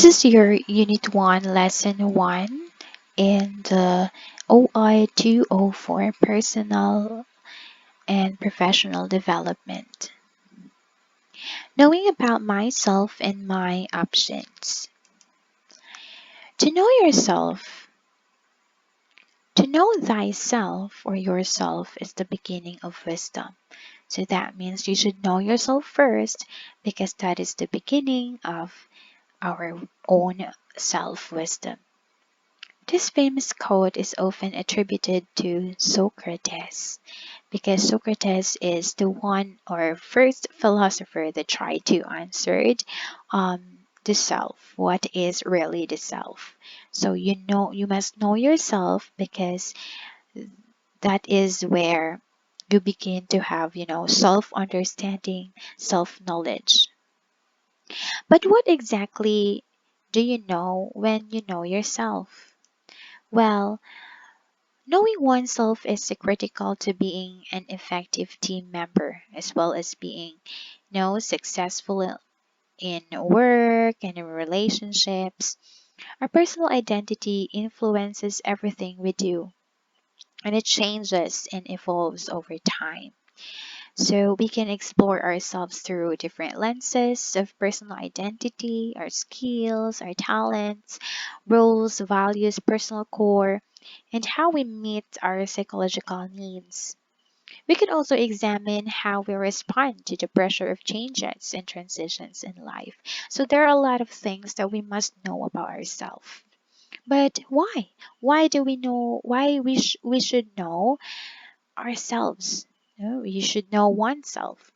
This is your Unit 1, Lesson 1 in the OI 204 Personal and Professional Development. Knowing about myself and my options. To know yourself, to know thyself or yourself is the beginning of wisdom. So that means you should know yourself first because that is the beginning of our own self-wisdom. This famous quote is often attributed to Socrates because Socrates is the one or first philosopher that tried to answer the self. What is really the self? So you must know yourself because that is where you begin to have self-understanding, self-knowledge. But what exactly do you know when you know yourself? Well, knowing oneself is critical to being an effective team member as well as being successful in work and in relationships. Our personal identity influences everything we do and it changes and evolves over time. So we can explore ourselves through different lenses of personal identity, our skills, our talents, roles, values, personal core, and how we meet our psychological needs. We can also examine how we respond to the pressure of changes and transitions in life. So there are a lot of things that we must know about ourselves. But why? Why do we know? Why we should know ourselves? No, you should know oneself.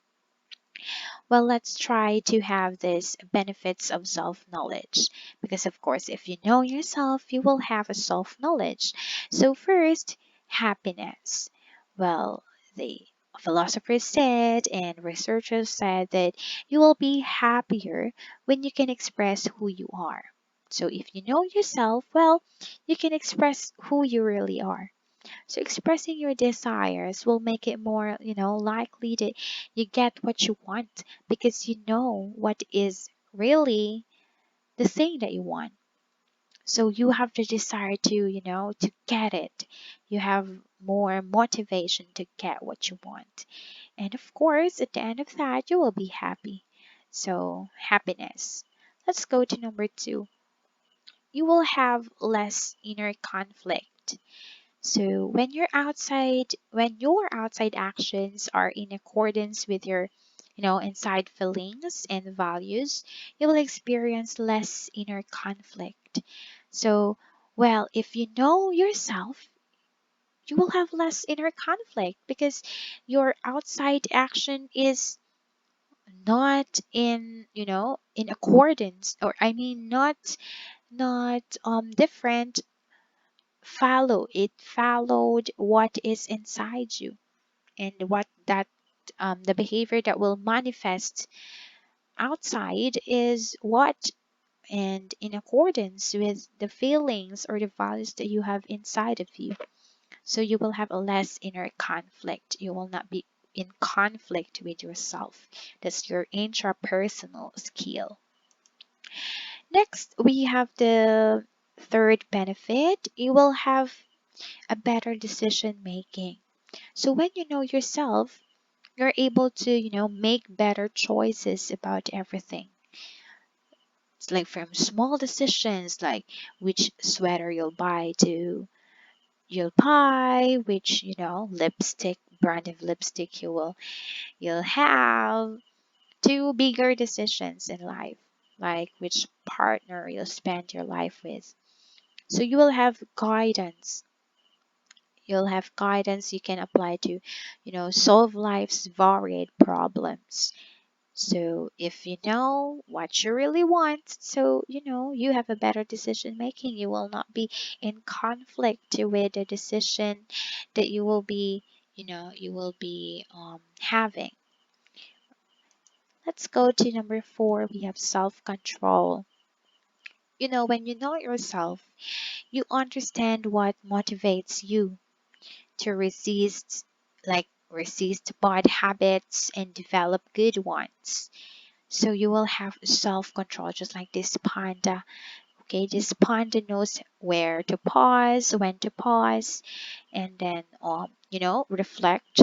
Well, let's try to have these benefits of self-knowledge because of course if you know yourself you will have a self-knowledge. So first, happiness. Well, the philosophers said and researchers said that you will be happier when you can express who you are. So if you know yourself, well, you can express who you really are. So expressing your desires will make it more, likely that you get what you want because you know what is really the thing that you want. So you have the desire to, to get it. You have more motivation to get what you want. And of course, at the end of that, you will be happy. So happiness. Let's go to number 2. You will have less inner conflict. So when your outside actions are in accordance with your, inside feelings and values, you will experience less inner conflict. So, well, if you know yourself, you will have less inner conflict because your outside action is not in, in accordance, or I mean not different, it followed what is inside you and what that the behavior that will manifest outside is what and in accordance with the feelings or the values that you have inside of you. So you will have a less inner conflict. You will not be in conflict with yourself. That's your intrapersonal skill. Next, we have the third benefit. You will have a better decision making. So when you know yourself, you're able to, make better choices about everything. It's like from small decisions like which sweater you'll buy, which, lipstick, brand of lipstick you'll have, to bigger decisions in life, like which partner you'll spend your life with. So you will have guidance. You'll have guidance you can apply to, solve life's varied problems. So if you know what you really want, so you have a better decision making. You will not be in conflict with the decision that you will be having. Let's go to number 4. We have self-control. When you know yourself, you understand what motivates you to resist bad habits and develop good ones. So you will have self-control, just like this panda. Okay, this panda knows where to pause, when to pause, and then reflect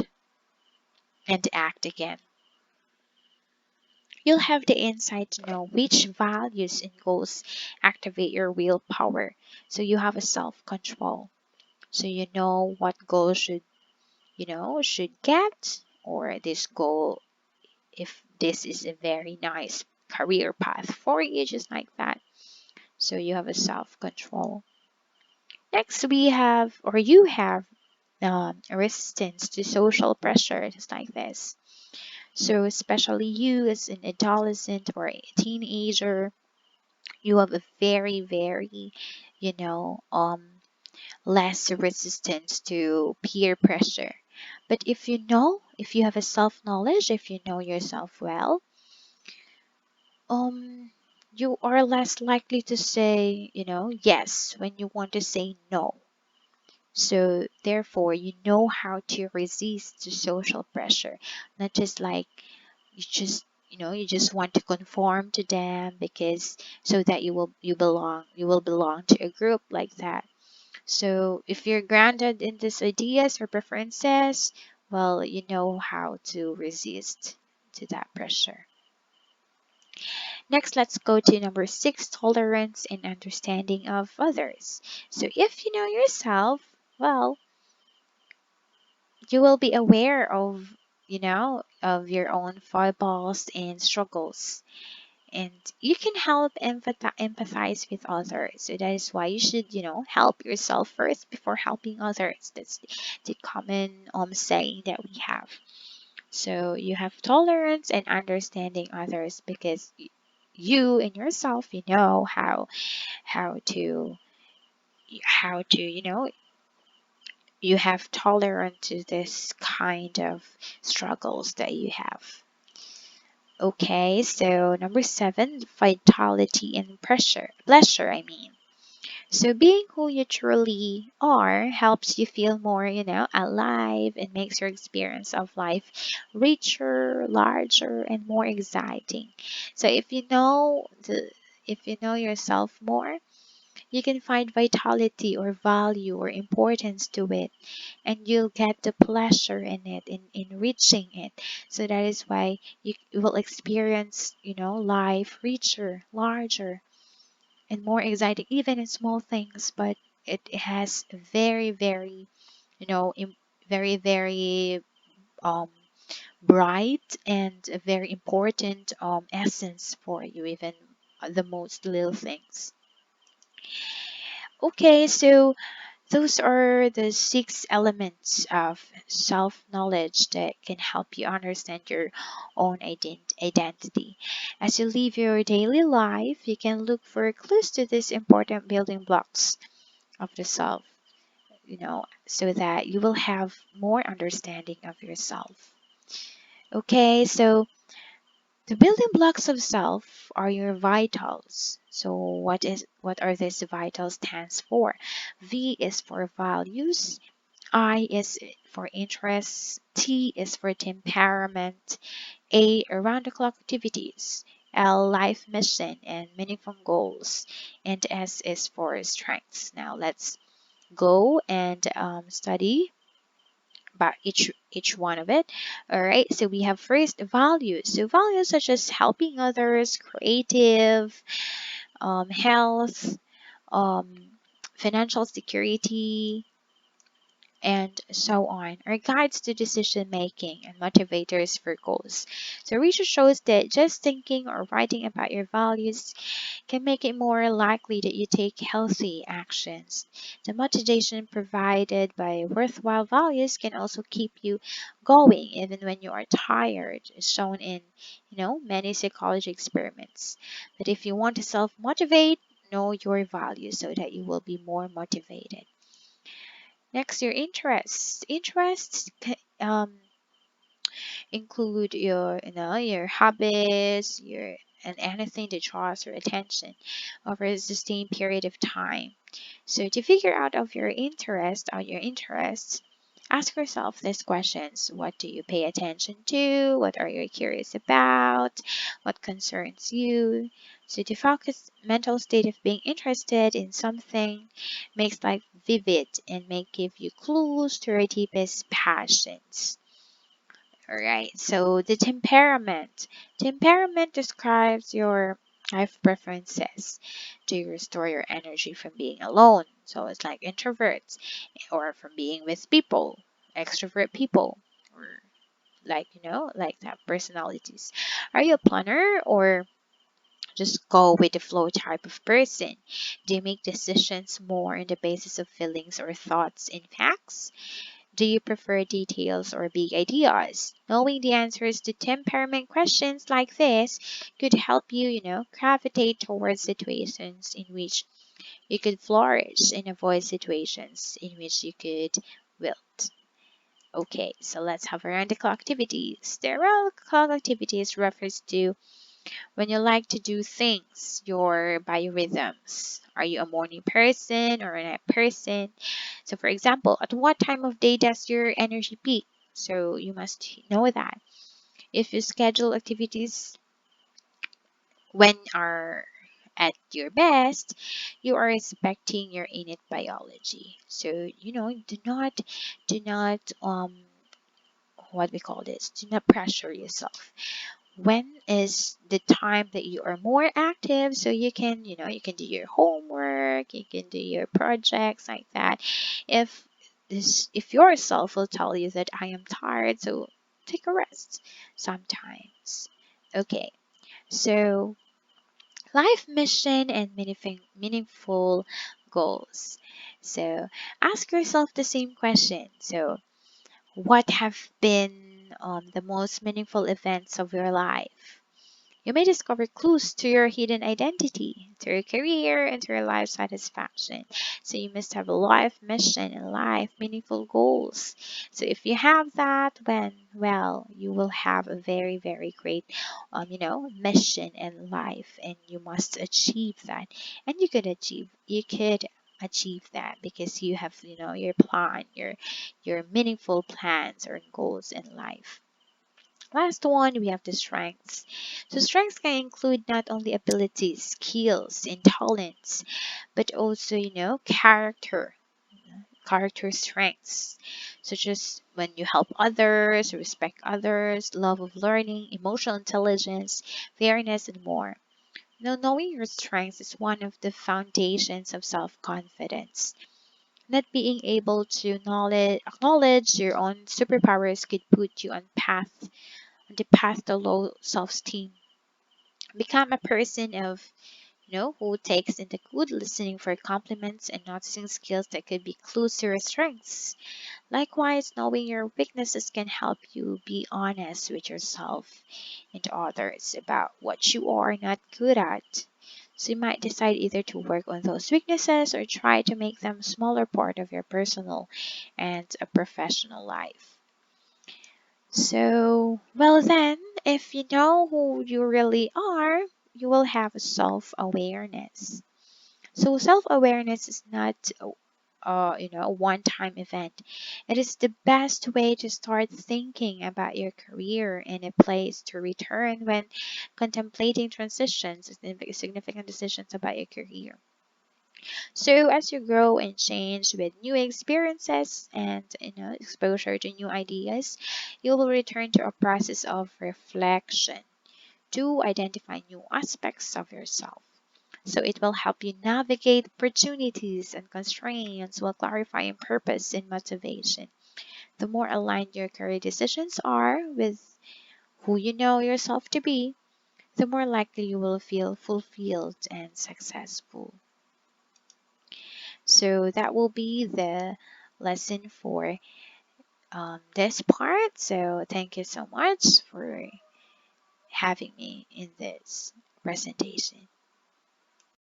and act again. You'll have the insight to know which values and goals activate your willpower. So you have a self-control. So you know what goal should get, or this goal, if this is a very nice career path for you, just like that. So you have a self-control. Next, we have, or you have, a resistance to social pressure, just like this. So especially you as an adolescent or a teenager, you have a very, very, you know, less resistance to peer pressure. But if you have a self-knowledge, if you know yourself well, um, you are less likely to say, yes when you want to say no. So therefore, you know how to resist the social pressure, not just like you just want to conform to them because so that you will belong to a group like that. So if you're grounded in these ideas or preferences, well, you know how to resist to that pressure. Next, let's go to number 6, tolerance and understanding of others. So if you know yourself, well, you will be aware of your own foibles and struggles. And you can help empathize with others. So that is why you should, help yourself first before helping others. That's the common saying that we have. So you have tolerance and understanding others because you and yourself, you know how to how to you know you have tolerance to this kind of struggles that you have. Okay, so number 7, vitality and pleasure, I mean. So being who you truly are helps you feel more, alive, and makes your experience of life richer, larger, and more exciting. So if you know yourself more, you can find vitality or value or importance to it, and you'll get the pleasure in it, in reaching it. So that is why you will experience, life richer, larger, and more exciting, even in small things. But it has very, very, very, very um, bright and a very important essence for you, even the most little things. Okay, so those are the 6 elements of self knowledge that can help you understand your own identity. As you live your daily life, you can look for clues to these important building blocks of the self, so that you will have more understanding of yourself. Okay, so the building blocks of self are your vitals. So what are these vitals stands for? V is for values, I is for interests, T is for temperament, A around the clock activities, L life mission and meaningful goals, and S is for strengths. Now let's go and study about each one of it. All right, so we have first values. So values such as helping others, creative, health, um, financial security, and so on are guides to decision making and motivators for goals. So research shows that just thinking or writing about your values can make it more likely that you take healthy actions. The motivation provided by worthwhile values can also keep you going even when you are tired, as shown in many psychology experiments. But if you want to self motivate, know your values so that you will be more motivated. Next, your interests. Include your hobbies, and anything that draws your attention over a sustained period of time. So to figure out your interests, Ask yourself these questions. What do you pay attention to? What are you curious about? What concerns you? So the focused mental state of being interested in something makes life vivid and may give you clues to your deepest passions. Alright, so the temperament. Temperament describes your life preferences. Do you restore your energy from being alone? So it's like introverts, or from being with people, extrovert people, or like, like that personalities. Are you a planner or just go with the flow type of person? Do you make decisions more on the basis of feelings or thoughts in facts? Do you prefer details or big ideas? Knowing the answers to temperament questions like this could help you, gravitate towards situations in which you could flourish and avoid situations in which you could wilt. Okay, so let's have around the clock activities. The around the clock activities refers to when you like to do things, your biorhythms. Are you a morning person or a night person? So, for example, at what time of day does your energy peak? So, you must know that. If you schedule activities when are at your best, you are respecting your innate biology. So, do not what we call this, do not pressure yourself. When is the time that you are more active, so you can do your homework, you can do your projects like that. If yourself will tell you that I am tired, so take a rest sometimes. Okay, so life mission and meaningful goals. So ask yourself the same question. So what have been the most meaningful events of your life? You may discover clues to your hidden identity, to your career, and to your life satisfaction. So you must have a life mission and life meaningful goals. So if you have that, then well, you will have a very, very great, mission in life, and you must achieve that. And you could achieve that because you have, your plan, your meaningful plans or goals in life. Last one, we have the strengths. So strengths can include not only abilities, skills, and talents, but also, character strengths, such as when you help others, respect others, love of learning, emotional intelligence, fairness, and more. Now, knowing your strengths is one of the foundations of self-confidence. Not being able to acknowledge your own superpowers could put you on the path to low self-esteem. Become a person who takes into good listening for compliments and noticing skills that could be clues to your strengths. Likewise, knowing your weaknesses can help you be honest with yourself and others about what you are not good at. So you might decide either to work on those weaknesses or try to make them a smaller part of your personal and a professional life. So, well, then, if you know who you really are, you will have a self-awareness. So, self-awareness is not, a one-time event. It is the best way to start thinking about your career and a place to return when contemplating transitions, significant decisions about your career. So as you grow and change with new experiences and exposure to new ideas, you will return to a process of reflection to identify new aspects of yourself. So it will help you navigate opportunities and constraints while clarifying purpose and motivation. The more aligned your career decisions are with who you know yourself to be, the more likely you will feel fulfilled and successful. So that will be the lesson for this part. So thank you so much for having me in this presentation.